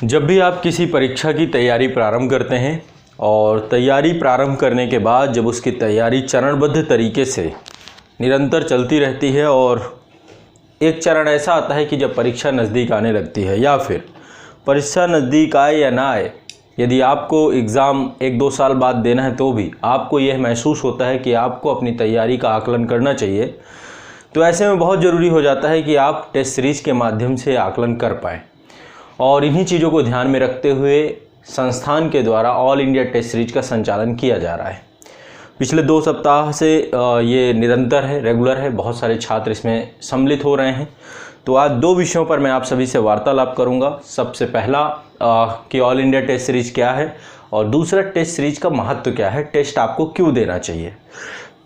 जब भी आप किसी परीक्षा की तैयारी प्रारंभ करते हैं और तैयारी प्रारंभ करने के बाद जब उसकी तैयारी चरणबद्ध तरीके से निरंतर चलती रहती है और एक चरण ऐसा आता है कि जब परीक्षा नज़दीक आने लगती है या फिर परीक्षा नज़दीक आए या ना आए, यदि आपको एग्ज़ाम 1-2 साल बाद देना है तो भी आपको यह महसूस होता है कि आपको अपनी तैयारी का आकलन करना चाहिए, तो ऐसे में बहुत ज़रूरी हो जाता है कि आप टेस्ट सीरीज़ के माध्यम से आकलन कर पाएँ। और इन्हीं चीज़ों को ध्यान में रखते हुए संस्थान के द्वारा ऑल इंडिया टेस्ट सीरीज का संचालन किया जा रहा है। पिछले 2 सप्ताह से ये निरंतर है, रेगुलर है, बहुत सारे छात्र इसमें सम्मिलित हो रहे हैं। तो आज 2 विषयों पर मैं आप सभी से वार्तालाप करूंगा। सबसे पहला कि ऑल इंडिया टेस्ट सीरीज क्या है और दूसरा टेस्ट सीरीज का महत्व क्या है, टेस्ट आपको क्यों देना चाहिए।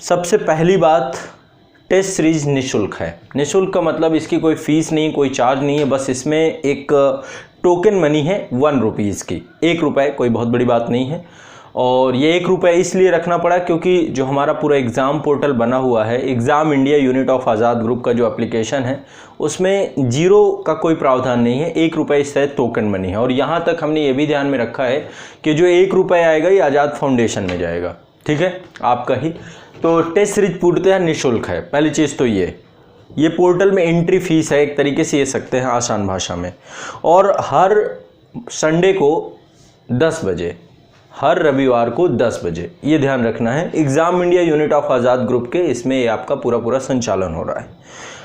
सबसे पहली बात, टेस्ट सीरीज निःशुल्क है। निःशुल्क का मतलब इसकी कोई फ़ीस नहीं, कोई चार्ज नहीं है, बस इसमें एक टोकन मनी है 1 रुपीज़ की, 1 रुपये, कोई बहुत बड़ी बात नहीं है। और ये 1 रुपये इसलिए रखना पड़ा क्योंकि जो हमारा पूरा एग्ज़ाम पोर्टल बना हुआ है, exam India unit of Azad group का जो एप्लीकेशन है, उसमें 0 का कोई प्रावधान नहीं है, 1 रुपये इससे टोकन मनी है। और यहाँ तक हमने ये भी ध्यान में रखा है कि जो 1 रुपये आएगा ये आज़ाद फाउंडेशन में जाएगा, ठीक है, आपका ही। तो टेस्ट सीरीज पूर्णतः निःशुल्क है। पहली चीज़ तो ये पोर्टल में एंट्री फीस है, एक तरीके से ये सकते हैं आसान भाषा में। और हर संडे को 10 बजे, हर रविवार को 10 बजे, ये ध्यान रखना है। Exam India unit of Azad group के इसमें ये आपका पूरा संचालन हो रहा है।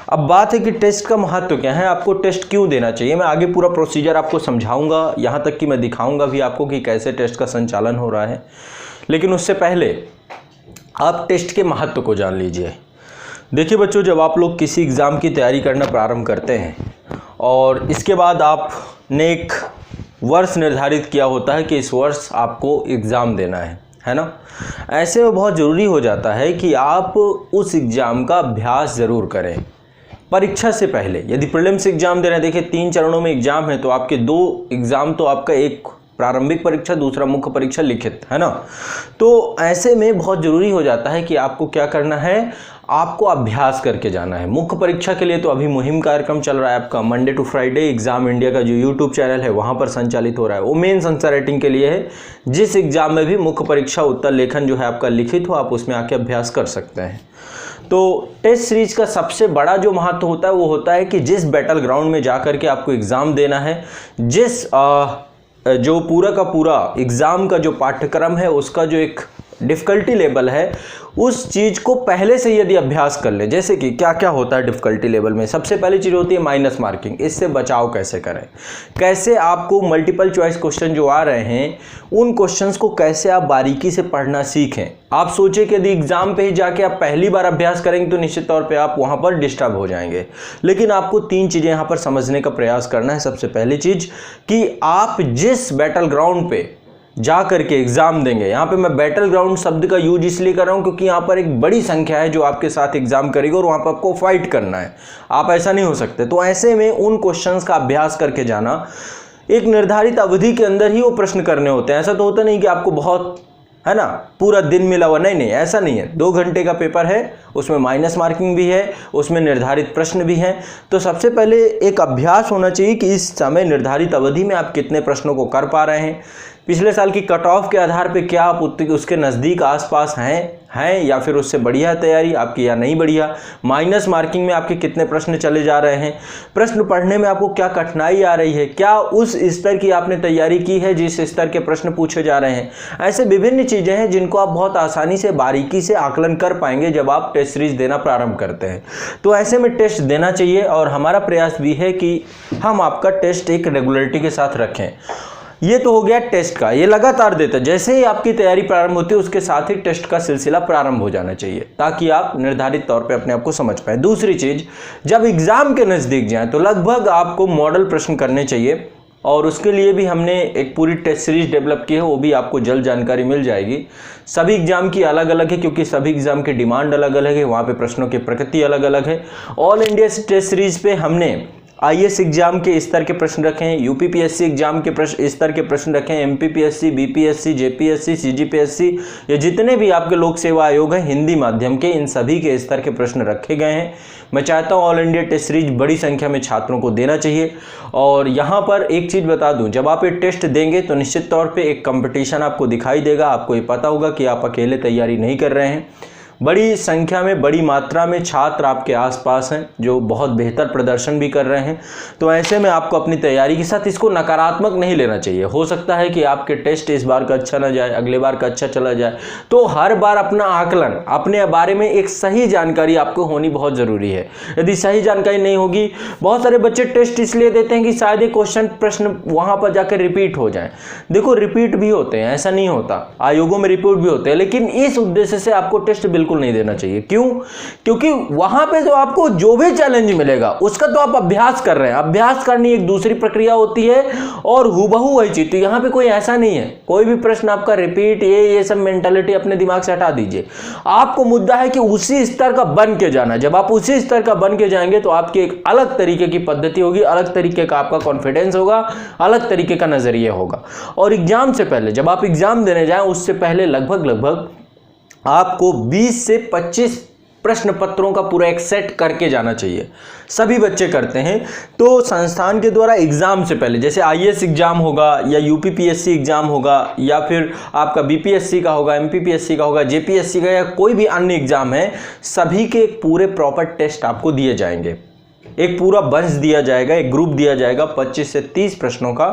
अब बात है कि टेस्ट का महत्व क्या है, आपको टेस्ट क्यों देना चाहिए। मैं आगे पूरा प्रोसीजर आपको समझाऊंगा, यहाँ तक कि मैं दिखाऊंगा भी आपको कि कैसे टेस्ट का संचालन हो रहा है। लेकिन उससे पहले आप टेस्ट के महत्व को जान लीजिए। देखिए बच्चों, जब आप लोग किसी एग्ज़ाम की तैयारी करना प्रारंभ करते हैं और इसके बाद आपने एक वर्ष निर्धारित किया होता है कि इस वर्ष आपको एग्ज़ाम देना है ना। ऐसे में बहुत ज़रूरी हो जाता है कि आप उस एग्ज़ाम का अभ्यास ज़रूर करें परीक्षा से पहले। यदि प्रीलिम्स एग्ज़ाम दे रहे हैं, देखिए 3 चरणों में एग्ज़ाम है, तो आपके 2 एग्ज़ाम तो आपका, एक प्रारंभिक परीक्षा, दूसरा मुख्य परीक्षा लिखित, है ना। तो ऐसे में बहुत ज़रूरी हो जाता है कि आपको क्या करना है, आपको अभ्यास करके जाना है। मुख्य परीक्षा के लिए तो अभी मुहिम कार्यक्रम चल रहा है आपका, Monday to Friday exam India का जो यूट्यूब चैनल है वहाँ पर संचालित हो रहा है। वो मेंस आंसर राइटिंग के लिए है। जिस एग्ज़ाम में भी मुख्य परीक्षा उत्तर लेखन जो है आपका लिखित हो, आप उसमें आके अभ्यास कर सकते हैं। तो टेस्ट सीरीज का सबसे बड़ा जो महत्व होता है वो होता है कि जिस बैटल ग्राउंड में जा कर के आपको एग्ज़ाम देना है, जिस जो पूरा का पूरा एग्ज़ाम का जो पाठ्यक्रम है उसका जो एक डिफ़िकल्टी लेवल है, उस चीज़ को पहले से यदि अभ्यास कर ले। जैसे कि क्या क्या होता है डिफ़िकल्टी लेवल में, सबसे पहली चीज़ होती है माइनस मार्किंग। इससे बचाव कैसे करें, कैसे आपको मल्टीपल चॉइस क्वेश्चन जो आ रहे हैं उन क्वेश्चंस को कैसे आप बारीकी से पढ़ना सीखें। आप सोचें कि यदि एग्ज़ाम पे ही जाके आप पहली बार अभ्यास करेंगे तो निश्चित तौर पे आप वहाँ पर डिस्टर्ब हो जाएंगे। लेकिन आपको 3 चीज़ें यहाँ पर समझने का प्रयास करना है। सबसे पहली चीज़ कि आप जिस बैटल ग्राउंड पे जा करके एग्ज़ाम देंगे, यहाँ पे मैं बैटल ग्राउंड शब्द का यूज इसलिए कर रहा हूँ क्योंकि यहाँ पर एक बड़ी संख्या है जो आपके साथ एग्ज़ाम करेगी और वहाँ पर आपको फाइट करना है, आप ऐसा नहीं हो सकते। तो ऐसे में उन क्वेश्चंस का अभ्यास करके जाना, एक निर्धारित अवधि के अंदर ही वो प्रश्न करने होते हैं। ऐसा तो होता नहीं कि आपको बहुत, है ना, पूरा दिन मिला हुआ, नहीं, ऐसा नहीं है। 2 घंटे का पेपर है, उसमें माइनस मार्किंग भी है, उसमें निर्धारित प्रश्न भी हैं। तो सबसे पहले एक अभ्यास होना चाहिए कि इस समय निर्धारित अवधि में आप कितने प्रश्नों को कर पा रहे हैं। पिछले साल की कट ऑफ के आधार पे क्या आप उसके नज़दीक आसपास हैं या फिर उससे बढ़िया तैयारी आपकी या नहीं बढ़िया। माइनस मार्किंग में आपके कितने प्रश्न चले जा रहे हैं, प्रश्न पढ़ने में आपको क्या कठिनाई आ रही है, क्या उस स्तर की आपने तैयारी की है जिस स्तर के प्रश्न पूछे जा रहे हैं। ऐसे विभिन्न चीज़ें हैं जिनको आप बहुत आसानी से बारीकी से आकलन कर पाएंगे जब आप टेस्ट सीरीज देना प्रारंभ करते हैं। तो ऐसे में टेस्ट देना चाहिए और हमारा प्रयास भी है कि हम आपका टेस्ट एक रेगुलरिटी के साथ रखें। ये तो हो गया टेस्ट का, ये लगातार देता है। जैसे ही आपकी तैयारी प्रारंभ होती है उसके साथ ही टेस्ट का सिलसिला प्रारंभ हो जाना चाहिए ताकि आप निर्धारित तौर पे अपने आप को समझ पाए। दूसरी चीज़, जब एग्ज़ाम के नज़दीक जाएं तो लगभग आपको मॉडल प्रश्न करने चाहिए और उसके लिए भी हमने एक पूरी टेस्ट सीरीज डेवलप की है, वो भी आपको जल्द जानकारी मिल जाएगी। सभी एग्ज़ाम की अलग अलग है क्योंकि सभी एग्ज़ाम की डिमांड अलग अलग है, वहाँ पर प्रश्नों की प्रकृति अलग अलग है। ऑल इंडिया टेस्ट सीरीज पे हमने आईएएस एग्जाम के स्तर के प्रश्न रखे हैं, यूपीपीएससी एग्जाम के प्रश्न स्तर के प्रश्न रखे हैं, एमपीपीएससी, बीपीएससी, जेपीएससी, सीजीपीएससी, ये जितने भी आपके लोक सेवा आयोग हैं हिंदी माध्यम के, इन सभी के स्तर के प्रश्न रखे गए हैं। मैं चाहता हूं ऑल इंडिया टेस्ट सीरीज बड़ी संख्या में छात्रों को देना चाहिए। और यहां पर एक चीज बता दूं, जब आप ये टेस्ट देंगे तो निश्चित तौर पे एक कंपटीशन आपको दिखाई देगा। आपको ये पता होगा कि आप अकेले तैयारी नहीं कर रहे हैं, बड़ी संख्या में, बड़ी मात्रा में छात्र आपके आसपास हैं जो बहुत बेहतर प्रदर्शन भी कर रहे हैं। तो ऐसे में आपको अपनी तैयारी के साथ इसको नकारात्मक नहीं लेना चाहिए। हो सकता है कि आपके टेस्ट इस बार का अच्छा ना जाए, अगले बार का अच्छा चला जाए, तो हर बार अपना आकलन, अपने बारे में एक सही जानकारी आपको होनी बहुत ज़रूरी है। यदि सही जानकारी नहीं होगी, बहुत सारे बच्चे टेस्ट इसलिए देते हैं कि शायद ये क्वेश्चन प्रश्न वहाँ पर जाकर रिपीट हो जाए। देखो रिपीट भी होते हैं, ऐसा नहीं होता, आयोगों में रिपीट भी होते हैं, लेकिन इस उद्देश्य से आपको टेस्ट बिल्कुल नहीं देना चाहिए। क्यों? क्योंकि वहां पे जो आपको जो भी चैलेंज मिलेगा उसका तो आप अभ्यास कर रहे हैं। अभ्यास करनी एक दूसरी प्रक्रिया होती है और हुबहू वही चीज। तो यहां पे कोई ऐसा नहीं है, कोई भी प्रश्न आपका रिपीट, ये सब मेंटालिटी अपने दिमाग से हटा दीजिए। आपको मुद्दा है कि उसी स्तर का बन के जाना। जब आप उसी स्तर का बन के जाएंगे तो आपकी एक अलग तरीके की पद्धति होगी, अलग तरीके का आपका कॉन्फिडेंस होगा, अलग तरीके का नजरिया होगा। और एग्जाम से पहले, जब आप एग्जाम देने जाएं उससे पहले लगभग आपको 20 से 25 प्रश्न पत्रों का पूरा एक सेट करके जाना चाहिए। सभी बच्चे करते हैं। तो संस्थान के द्वारा एग्जाम से पहले, जैसे आईएएस एग्जाम होगा या यूपीपीएससी एग्जाम होगा या फिर आपका बीपीएससी का होगा, एमपीपीएससी का होगा, जेपीएससी का, या कोई भी अन्य एग्जाम है, सभी के पूरे प्रॉपर टेस्ट आपको दिए जाएंगे। एक पूरा बंच दिया जाएगा, एक ग्रुप दिया जाएगा 25 से 30 प्रश्नों का।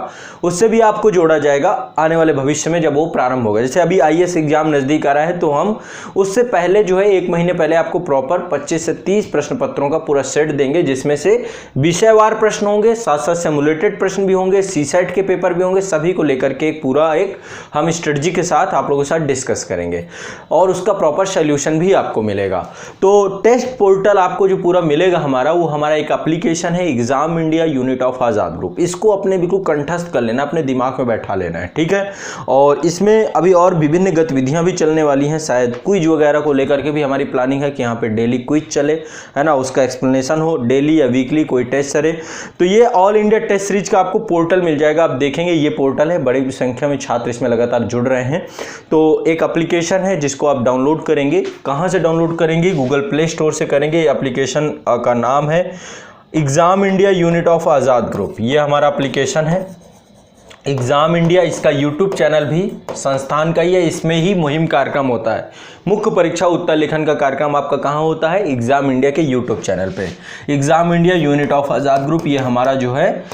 उससे भी आपको जोड़ा जाएगा आने वाले भविष्य में जब वो प्रारंभ होगा। जैसे अभी आईएएस एग्जाम नजदीक आ रहा है तो हम उससे पहले जो है 1 महीने पहले आपको प्रॉपर 25 से 30 प्रश्न पत्रों का पूरा सेट देंगे, जिसमें से विषयवार प्रश्न होंगे, साथ साथ सिमुलेटेड प्रश्न भी होंगे, सीसेट के पेपर भी होंगे। सभी को लेकर के एक पूरा एक हम स्ट्रेटजी के साथ आप लोगों के साथ डिस्कस करेंगे और उसका प्रॉपर सोल्यूशन भी आपको मिलेगा। तो टेस्ट पोर्टल आपको जो पूरा मिलेगा हमारा, वो हमारा एक एप्लीकेशन है exam India unit of Azad group. इसको अपने बिल्कुल कंठस्थ कर लेना, अपने दिमाग में बैठा लेना है, ठीक है। और इसमें अभी और विभिन्न गतिविधियां भी चलने वाली हैं, शायद क्विज वगैरह को लेकर के भी हमारी प्लानिंग है कि यहाँ पे डेली क्विज चले, है ना, उसका एक्सप्लेनेशन हो, डेली या वीकली कोई टेस्ट करे। तो ये ऑल इंडिया टेस्ट सीरीज का आपको पोर्टल मिल जाएगा। आप देखेंगे ये पोर्टल है, बड़ी संख्या में छात्र इसमें लगातार जुड़ रहे हैं। तो एक एप्लीकेशन है जिसको आप डाउनलोड करेंगे। कहाँ से डाउनलोड करेंगे? गूगल प्ले स्टोर से करेंगे। एप्लीकेशन का नाम है exam India unit of Azad group. ये हमारा एप्लीकेशन है एग्जाम इंडिया। इसका यूट्यूब चैनल भी संस्थान का ही है। इसमें ही मुहिम कार्यक्रम होता है। मुख्य परीक्षा उत्तर लेखन का कार्यक्रम आपका कहाँ होता है? एग्जाम इंडिया के यूट्यूब चैनल पे। Exam India unit of Azad group, ये हमारा जो है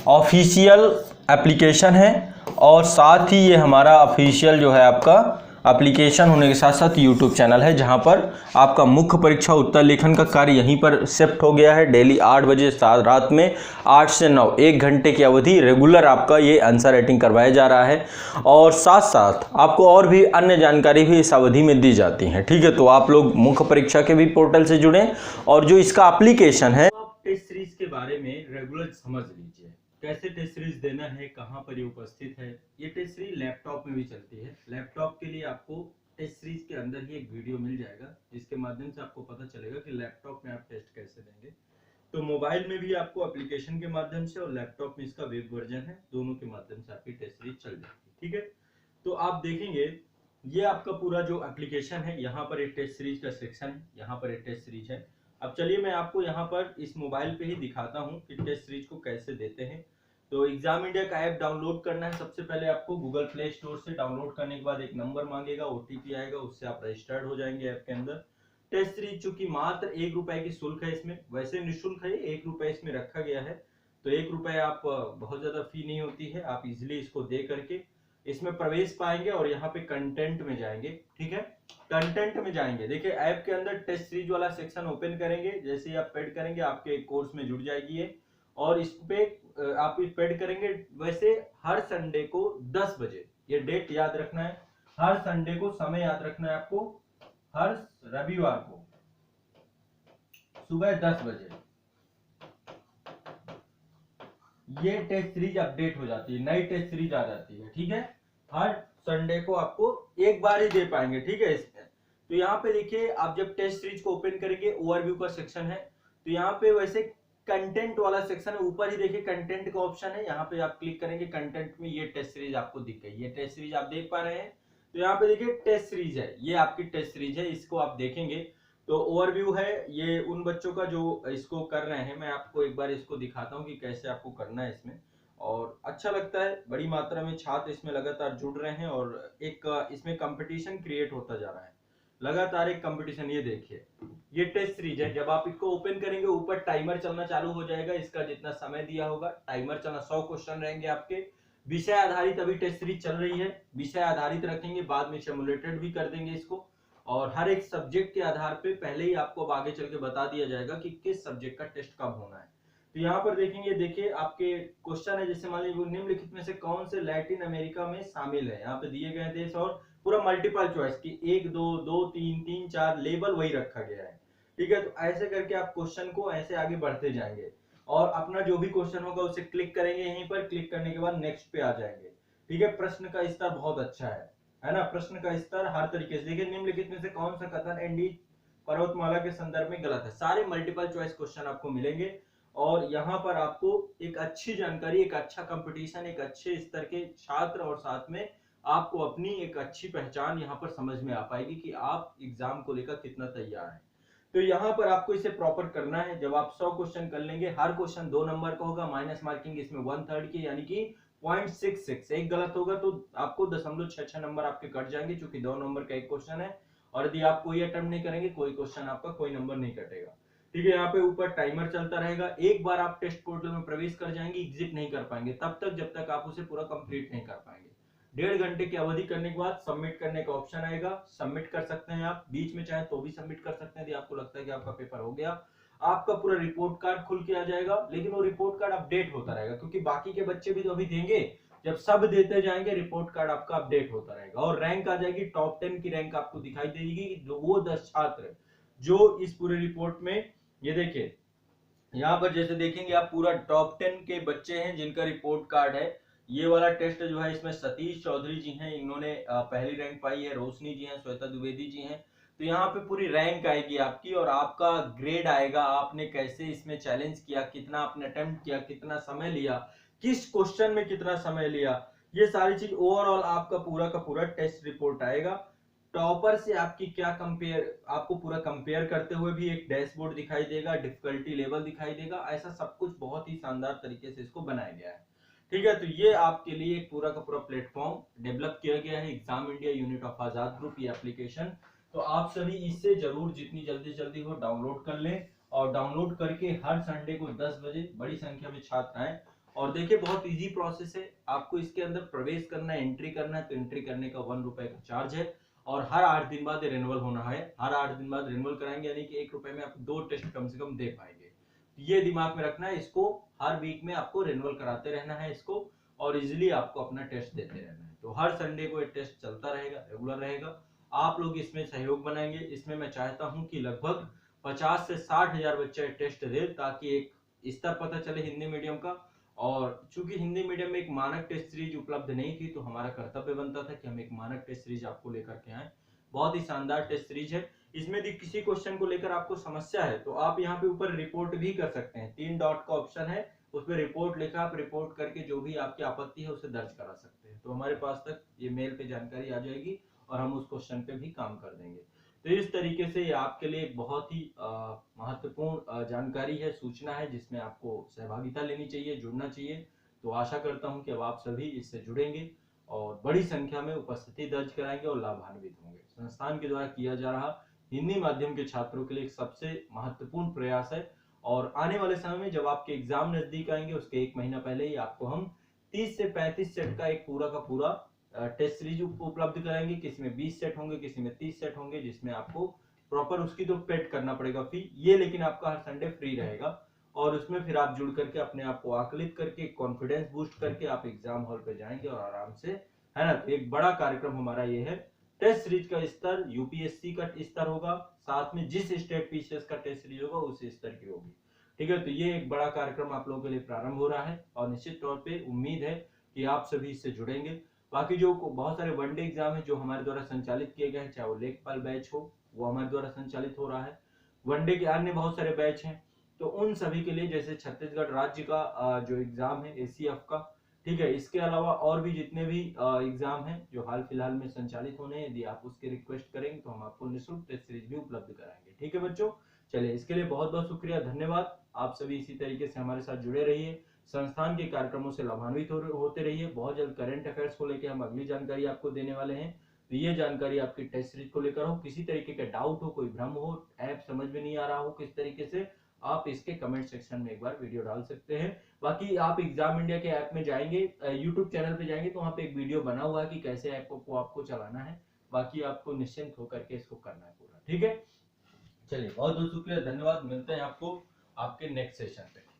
ऑफिशियल एप्लीकेशन है और साथ ही ये हमारा ऑफिशियल जो है आपका एप्लीकेशन होने के साथ साथ यूट्यूब चैनल है, जहां पर आपका मुख्य परीक्षा उत्तर लेखन का कार्य यहीं पर शिफ्ट हो गया है। डेली 8 बजे रात में 8 से 9 1 घंटे की अवधि रेगुलर आपका ये आंसर राइटिंग करवाया जा रहा है और साथ साथ आपको और भी अन्य जानकारी भी इस अवधि में दी जाती है, ठीक है। तो आप लोग मुख्य परीक्षा के भी पोर्टल से जुड़ें और जो इसका एप्लीकेशन है, आप टेस्ट सीरीज के बारे में रेगुलर समझ लीजिए। कैसे टेस्ट सीरीज देना है, कहाँ पर ये उपस्थित है। ये टेस्ट सीरीज लैपटॉप में भी चलती है। लैपटॉप के लिए आपको टेस्ट सीरीज के अंदर ही एक वीडियो मिल जाएगा, जिसके माध्यम से आपको पता चलेगा कि लैपटॉप में आप टेस्ट कैसे देंगे। तो मोबाइल में भी आपको एप्लीकेशन के माध्यम से और लैपटॉप में इसका वेब वर्जन है, दोनों के माध्यम से आपकी टेस्ट सीरीज चल जाएगी, ठीक है। तो आप देखेंगे ये आपका पूरा जो एप्लीकेशन है, यहाँ पर एक टेस्ट सीरीज का सेक्शन है, यहाँ पर एक टेस्ट सीरीज है। अब चलिए मैं आपको यहाँ पर इस मोबाइल पे ही दिखाता हूँ कि टेस्ट सीरीज को कैसे देते हैं। तो एग्जाम इंडिया का ऐप डाउनलोड करना है। सबसे पहले आपको गूगल प्ले स्टोर से डाउनलोड करने के बाद एक नंबर मांगेगा, ओटीपी आएगा, उससे आप रजिस्टर्ड हो जाएंगे ऐप के अंदर। टेस्ट सीरीज चूंकि मात्र 1 रुपए की शुल्क है, इसमें वैसे निःशुल्क है, 1 रुपए इसमें रखा गया है। तो 1 रुपए आप बहुत ज्यादा फी नहीं होती है, आप इजिली इसको दे करके इसमें प्रवेश पाएंगे और यहाँ पे कंटेंट में जाएंगे, ठीक है। कंटेंट में जाएंगे, देखिए ऐप के अंदर टेस्ट सीरीज वाला सेक्शन ओपन करेंगे। जैसे ही आप पेड करेंगे आपके कोर्स में जुड़ जाएगी ये, और इस पे आप पेड करेंगे। वैसे हर संडे को 10 बजे, ये डेट याद रखना है, हर संडे को समय याद रखना है आपको, हर रविवार को सुबह 10 बजे ये टेस्ट सीरीज अपडेट हो जाती है, नई टेस्ट सीरीज आ जाती है, ठीक है। हर संडे को आपको एक बार ही दे पाएंगे, ठीक है। इसमें तो यहाँ पे देखिए, आप जब टेस्ट सीरीज को ओपन करेंगे, ओवरव्यू का सेक्शन है, तो यहाँ पे वैसे कंटेंट वाला सेक्शन है, ऊपर ही देखिए कंटेंट का ऑप्शन है, यहाँ पे आप क्लिक करेंगे, कंटेंट में ये टेस्ट सीरीज आपको दिख गई, ये टेस्ट सीरीज आप देख पा रहे हैं। तो यहाँ पे देखिए टेस्ट सीरीज है, ये आपकी टेस्ट सीरीज है, इसको आप देखेंगे तो ओवरव्यू है, ये उन बच्चों का जो इसको कर रहे हैं। मैं आपको एक बार इसको दिखाता हूँ कि कैसे आपको करना है इसमें, और अच्छा लगता है, बड़ी मात्रा में छात्र इसमें लगातार जुड़ रहे हैं और एक इसमें कंपटीशन क्रिएट होता जा रहा है, लगातार एक कंपटीशन। ये देखिए ये टेस्ट सीरीज है, जब आप इसको ओपन करेंगे ऊपर टाइमर चलना चालू हो जाएगा, इसका जितना समय दिया होगा टाइमर चलना, 100 क्वेश्चन रहेंगे आपके, विषय आधारित अभी टेस्ट सीरीज चल रही है, विषय आधारित रखेंगे, बाद में सिमुलेटेड भी कर देंगे इसको, और हर एक सब्जेक्ट के आधार पे पहले ही आपको अब आगे चल के बता दिया जाएगा कि किस सब्जेक्ट का टेस्ट कब होना है। तो यहाँ पर देखेंगे, देखिए आपके क्वेश्चन है, जैसे मान लीजिए निम्नलिखित में से कौन से लैटिन अमेरिका में शामिल है, यहाँ पे दिए गए देश और पूरा मल्टीपल चॉइस की 1 2 2 3 3 4 लेबल वही रखा गया है, ठीक है। तो ऐसे करके आप क्वेश्चन को ऐसे आगे बढ़ते जाएंगे और अपना जो भी क्वेश्चन होगा उसे क्लिक करेंगे, यहीं पर क्लिक करने के बाद नेक्स्ट पे आ जाएंगे, ठीक है। प्रश्न का स्तर बहुत अच्छा है ना, प्रश्न का स्तर हर तरीके से। देखिए निम्नलिखित में से कौन सा कथन एंडीज पर्वतमाला के संदर्भ में गलत है, सारे मल्टीपल चॉइस क्वेश्चन आपको मिलेंगे और यहाँ पर आपको एक अच्छी जानकारी, एक अच्छा कंपटीशन, एक अच्छे स्तर के छात्र और साथ में आपको अपनी एक अच्छी पहचान यहाँ पर समझ में आ पाएगी कि आप एग्जाम को लेकर कितना तैयार हैं। तो यहाँ पर आपको इसे प्रॉपर करना है। जब आप 100 क्वेश्चन कर लेंगे, हर क्वेश्चन 2 नंबर का होगा, माइनस मार्किंग इसमें 1/3 की, यानी कि 0.66, एक गलत होगा तो आपको 0.66 नंबर आपके कट जाएंगे, क्योंकि 2 नंबर का एक क्वेश्चन है, और यदि आप कोई अटेम्प्ट नहीं करेंगे कोई क्वेश्चन आपका कोई नंबर नहीं कटेगा, ठीक है। यहाँ पे ऊपर टाइमर चलता रहेगा, एक बार आप टेस्ट पोर्टल में प्रवेश कर जाएंगे, एग्जिट नहीं कर पाएंगे तब तक जब तक आप उसे पूरा कंप्लीट नहीं कर पाएंगे। 1.5 घंटे की अवधि करने के बाद सबमिट करने का ऑप्शन आएगा, सबमिट कर सकते हैं आप, बीच में चाहे तो भी सबमिट कर सकते हैं यदि आपको लगता है कि आपका पेपर हो गया। आपका पूरा रिपोर्ट कार्ड खुल के आ जाएगा, लेकिन वो रिपोर्ट कार्ड अपडेट होता रहेगा, क्योंकि बाकी के बच्चे भी तो अभी देंगे, जब सब देते जाएंगे रिपोर्ट कार्ड आपका अपडेट होता रहेगा और रैंक आ जाएगी, टॉप 10 की रैंक आपको दिखाई देगी, जो वो 10 छात्र जो इस पूरे रिपोर्ट में, ये देखिए यहाँ पर जैसे देखेंगे आप पूरा टॉप 10 के बच्चे हैं जिनका रिपोर्ट कार्ड है। ये वाला टेस्ट जो है इसमें सतीश चौधरी जी हैं, इन्होंने पहली रैंक पाई है, रोशनी जी हैं, श्वेता द्विवेदी जी हैं। तो यहाँ पे पूरी रैंक आएगी आपकी और आपका ग्रेड आएगा, आपने कैसे इसमें चैलेंज किया, कितना आपने अटेम्प्ट किया, कितना समय लिया, किस क्वेश्चन में कितना समय लिया, ये सारी चीज ओवरऑल आपका पूरा का पूरा टेस्ट रिपोर्ट आएगा। टॉपर से आपकी क्या कंपेयर, आपको पूरा कंपेयर करते हुए भी एक डैशबोर्ड दिखाई देगा, डिफिकल्टी लेवल दिखाई देगा, ऐसा सब कुछ बहुत ही शानदार तरीके से इसको बनाया गया है, ठीक है। तो ये आपके लिए एक पूरा का पूरा प्लेटफॉर्म डेवलप किया गया है, exam India unit of Azad group, ये एप्लीकेशन। तो आप सभी इससे जरूर जितनी जल्दी जल्दी हो डाउनलोड कर लें, और डाउनलोड करके हर संडे को 10 बजे बड़ी संख्या में छात्र आए। और देखिए बहुत इजी प्रोसेस है, आपको इसके अंदर प्रवेश करना है, एंट्री करना है, तो एंट्री करने का 1 रुपए का चार्ज है और हर 8 दिन बाद रिन्यूअल होना है, हर 8 दिन बाद रिन्यूअल कराएंगे, यानी कि 1 रुपए में आप 2 टेस्ट कम से कम दे पाएंगे। ये दिमाग में रखना है, इसको हर वीक में आपको रिन्यूअल कराते रहना है इसको, और इजिली आपको अपना टेस्ट देते रहना है। तो हर संडे को ये टेस्ट चलता रहेगा, रेगुलर रहेगा, आप लोग इसमें सहयोग बनाएंगे। इसमें मैं चाहता हूं कि लगभग 50 से 60 हजार बच्चे टेस्ट दे, ताकि एक स्तर पता चले हिंदी मीडियम का। और चूंकि हिंदी मीडियम में एक मानक टेस्ट सीरीज उपलब्ध नहीं थी, तो हमारा कर्तव्य बनता था कि हम एक मानक टेस्ट सीरीज आपको लेकर के आए। बहुत ही शानदार टेस्ट सीरीज है, इसमें यदि किसी क्वेश्चन को लेकर आपको समस्या है तो आप यहाँ पे ऊपर रिपोर्ट भी कर सकते हैं, 3 डॉट का ऑप्शन है, उसमें रिपोर्ट लिखा, आप रिपोर्ट करके जो भी आपकी आपत्ति है उसे दर्ज करा सकते हैं। तो हमारे पास तक ये मेल पे जानकारी आ जाएगी और हम उस क्वेश्चन पे भी काम कर देंगे। तो इस तरीके से ये आपके लिए एक बहुत ही महत्वपूर्ण जानकारी है, सूचना है, जिसमें आपको सहभागिता लेनी चाहिए, जुड़ना चाहिए। तो आशा करता हूं कि अब आप सभी इससे जुड़ेंगे और बड़ी संख्या में उपस्थिति दर्ज कराएंगे और लाभान्वित होंगे। संस्थान के द्वारा किया जा रहा हिंदी माध्यम के छात्रों के लिए एक सबसे महत्वपूर्ण प्रयास है, और आने वाले समय में जब आपके एग्जाम नजदीक आएंगे उसके 1 महीना पहले ही आपको हम 30 से 35 सेट का एक पूरा का पूरा टेस्ट सीरीज उपलब्ध कराएंगे। किसी में 20 सेट होंगे, किसी में 30 सेट होंगे, जिसमें आपको प्रॉपर उसकी तो पेड करना पड़ेगा फी, ये लेकिन आपका हर संडे फ्री रहेगा। और उसमें फिर आप जुड़ करके अपने आप को आकलित करके कॉन्फिडेंस बूस्ट करके आप एग्जाम हॉल पे जाएंगे और आराम से, है ना। तो एक बड़ा कार्यक्रम हमारा ये है, टेस्ट सीरीज का स्तर यूपीएससी का स्तर होगा, साथ में जिस स्टेट पीसीएस का टेस्ट सीरीज होगा उस स्तर की होगी, ठीक है। तो ये एक बड़ा कार्यक्रम आप लोगों के लिए प्रारंभ हो रहा है और निश्चित तौर पे उम्मीद है कि आप सभी इससे जुड़ेंगे। बाकी जो बहुत सारे वनडे एग्जाम है जो हमारे द्वारा संचालित किए गए हैं, चाहे वो लेखपाल बैच हो, वो हमारे द्वारा संचालित हो रहा है, वनडे के अन्य बहुत सारे बैच हैं। तो तो उन सभी के लिए, जैसे छत्तीसगढ़ राज्य का जो एग्जाम है एसीएफ का, ठीक है, इसके अलावा और भी जितने भी एग्जाम हैं जो हाल फिलहाल में संचालित होने हैं, यदि आप उसकी रिक्वेस्ट करेंगे तो हम आपको निःशुल्क टेस्ट सीरीज भी उपलब्ध कराएंगे। ठीक है बच्चों, चलिए इसके लिए बहुत बहुत शुक्रिया, धन्यवाद। आप सभी इसी तरीके से हमारे साथ जुड़े रहिए, संस्थान के कार्यक्रमों से लाभान्वित होते रहिए। बहुत जल्द करंट अफेयर्स को लेकर हम अगली जानकारी आपको देने वाले हैं। तो ये जानकारी आपकी टेस्ट सीरीज को लेकर हो, किसी तरीके का डाउट हो, कोई भ्रम हो, ऐप समझ में नहीं आ रहा हो किस तरीके से, आप इसके कमेंट सेक्शन में एक बार वीडियो डाल सकते हैं। बाकी आप एग्जाम इंडिया के ऐप में जाएंगे, यूट्यूब चैनल पे जाएंगे तो वहां पे एक वीडियो बना हुआ है कि कैसे ऐप को आपको चलाना है। बाकी आपको निश्चिंत होकर के इसको करना है पूरा। ठीक है, चलिए बहुत बहुत शुक्रिया, धन्यवाद। मिलते हैं आपको आपके नेक्स्ट सेशन पे।